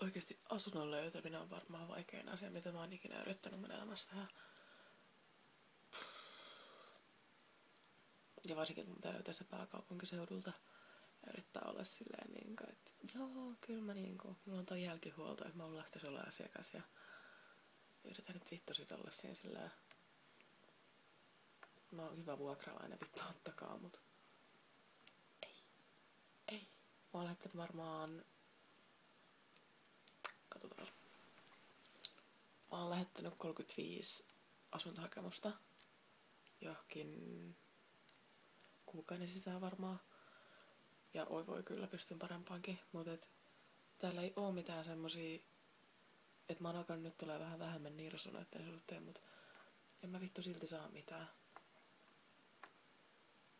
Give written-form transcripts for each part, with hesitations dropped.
Oikeesti asunnon löytäminen on varmaan vaikein asia, mitä mä oon ikinä yrittänyt mun elämässä tehdä. Ja varsinkin kun pitää löytää se pääkaupunkiseudulta ja yrittää olla silleen niinku, että joo, kyllä mä niinku, mulla on toi jälkihuolto, että mä oon lastensuojelun asiakas ja yritän nyt vittu sit olla siinä silleen. Mä oon hyvä vuokralainen, vittu ottakaa mut. Ei. Mä oon lähettänyt varmaan... Katsotaan. Mä oon lähettänyt 35 asuntohakemusta johonkin kuukauden sisään varmaan. Ja oi voi kyllä, pystyn parempaankin. Mutta täällä ei oo mitään semmosia... Että mä oon alkanut nyt tulee vähän vähemmän nirsu noitten suhteen, mut en mä vittu silti saa mitään.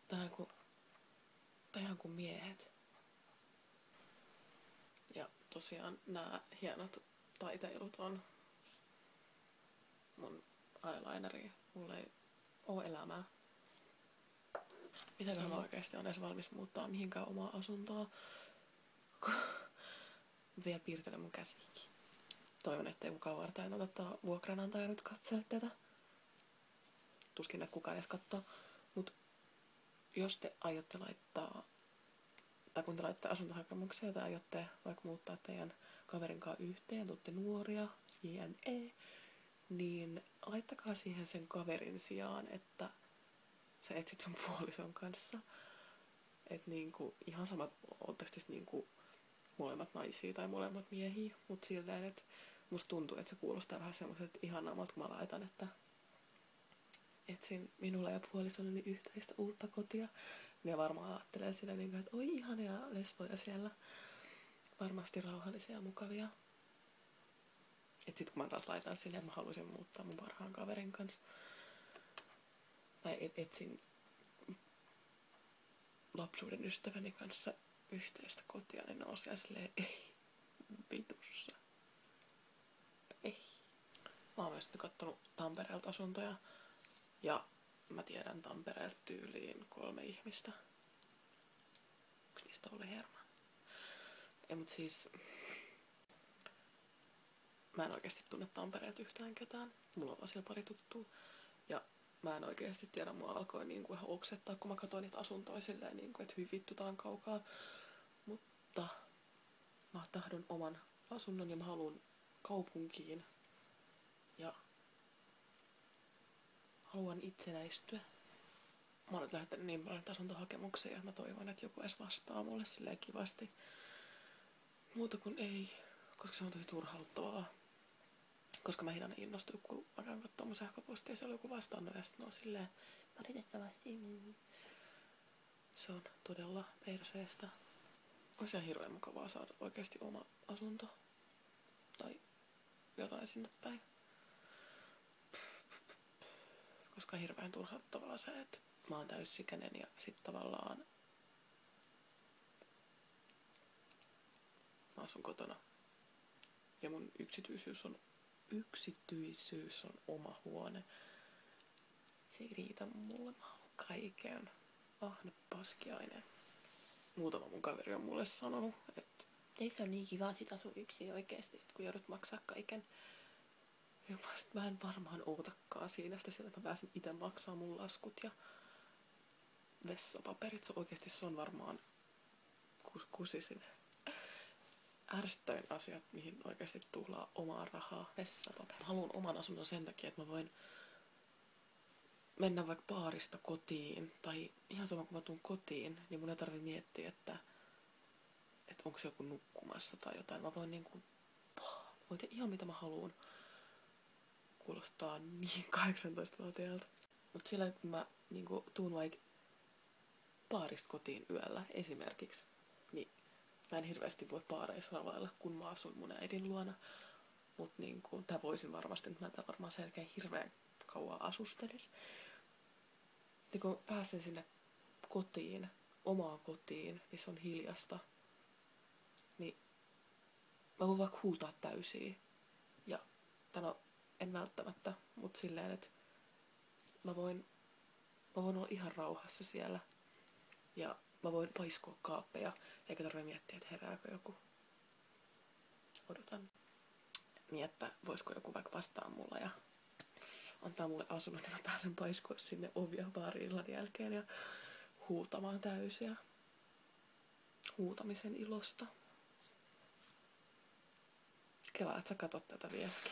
Tää ihan kuin miehet. Ja tosiaan nämä hienot taiteilut on mun eyelineri. Mulla ei oo elämää. Mitäköhän mä oikeesti on edes valmis muuttaa mihinkään omaa asuntoa. Vielä piirtelen mun käsiäkin. Toivon, ettei kukaan vartain ottaa vuokranantaja nyt katsele tätä. Tuskin, että kukaan edes kattoo. Mut jos te aiotte laittaa, tai kun te laittaa asuntohakemuksia tai aiotte vaikka muuttaa teidän kaverin kanssa yhteen, tuutte nuoria, jne, niin laittakaa siihen sen kaverin sijaan, että sä etsit sun puolison kanssa. Että niinku, ihan samat, ootteko siis niinku molemmat naisia tai molemmat miehiä, mut silleen, että musta tuntuu, että se kuulostaa vähän semmoiselta ihanammalta, kun mä laitan, että etsin minulle ja puolisolleni yhteistä uutta kotia. Ne varmaan ajattelee silleen, että oi ihania lesboja siellä. Varmasti rauhallisia ja mukavia. Et sit kun mä taas laitan sinne, että mä haluaisin muuttaa mun parhaan kaverin kanssa. Tai etsin lapsuuden ystäväni kanssa yhteistä kotia, niin ne on siellä silleen, ei, vitussa. Ei. Mä oon myös kattonut Tampereelta asuntoja. Ja mä tiedän Tampereelta tyyliin 3 ihmistä. Yksi niistä oli Herman. Ei, mut siis... Mä en oikeesti tunne Tampereelta yhtään ketään. Mulla on vaan siellä pari tuttua. Ja mä en oikeesti tiedä, mua alkoi niinku ihan oksettaa, kun mä katsoin niitä asuntoja silleen, niinku, että hyvin vittu tää on kaukaa. Mutta mä tahdon oman asunnon ja mä haluan kaupunkiin. Ja haluan itsenäistyä. Mä oon nyt lähettänyt niin paljon asuntohakemuksia, että mä toivon, että joku edes vastaa mulle silleen kivasti. Muuta kuin ei, koska se on tosi turhauttavaa. Koska mä aina innostun, kun mä käyn katsomaan mun sähköpostia ja siellä on joku vastannut ja sit mä oon silleen valitettavasti. Se on todella perseestä. Olisi ihan hirveän mukavaa saada oikeesti oma asunto. Tai jotain sinne päin. Koska on hirveän turhauttavaa se, että mä oon täysikäinen ja sit tavallaan mä asun kotona. Ja mun yksityisyys on oma huone. Se ei riitä mulle, mä haluan kaiken. Ahne paskiainen. Muutama mun kaveri on mulle sanonut, että ei se on niin kiva sit asua yksin oikeesti, että kun joudut maksaa kaiken. Ja mä en varmaan ootakaan siinä sitä, että mä pääsin itse maksaa mun laskut ja vessapaperit. Se on varmaan kusisin ärsyttävin asiat, mihin oikeasti tuhlaa omaa rahaa. Vessapaperi. Mä haluan oman asunnon sen takia, että mä voin mennä vaikka baarista kotiin. Tai ihan sama kun mä tuun kotiin, niin mun ei tarvi miettiä, että onko se joku nukkumassa tai jotain. Mä voin niinku, voin tehdä ihan mitä mä haluan. Kuulostaa niin 18-vuotiaalta. Mut sillä, että mä niinku tuun vaikka baarista kotiin yöllä esimerkiksi, niin mä en hirveästi voi baareissa ravailla, kun mä asun mun äidin luona. Mut niinku, tää voisin varmasti, että mä tää varmaan selkeä hirveän kauan asustelis. Niin kun pääsen sinne kotiin, omaan kotiin, missä on hiljasta, niin mä voin vaikka huutaa täysiä. Ja en välttämättä, mut silleen, että mä voin olla ihan rauhassa siellä. Ja mä voin paiskoa kaappeja, eikä tarvitse miettiä, että herääkö joku. odotan. Niin, että voisiko joku vaikka vastaa mulla ja antaa mulle asunnon, niin mä pääsen paiskua sinne ovia baariin illan jälkeen ja huutamaan täysiä. Huutamisen ilosta. Kelaa, että sä katot tätä vieläkin.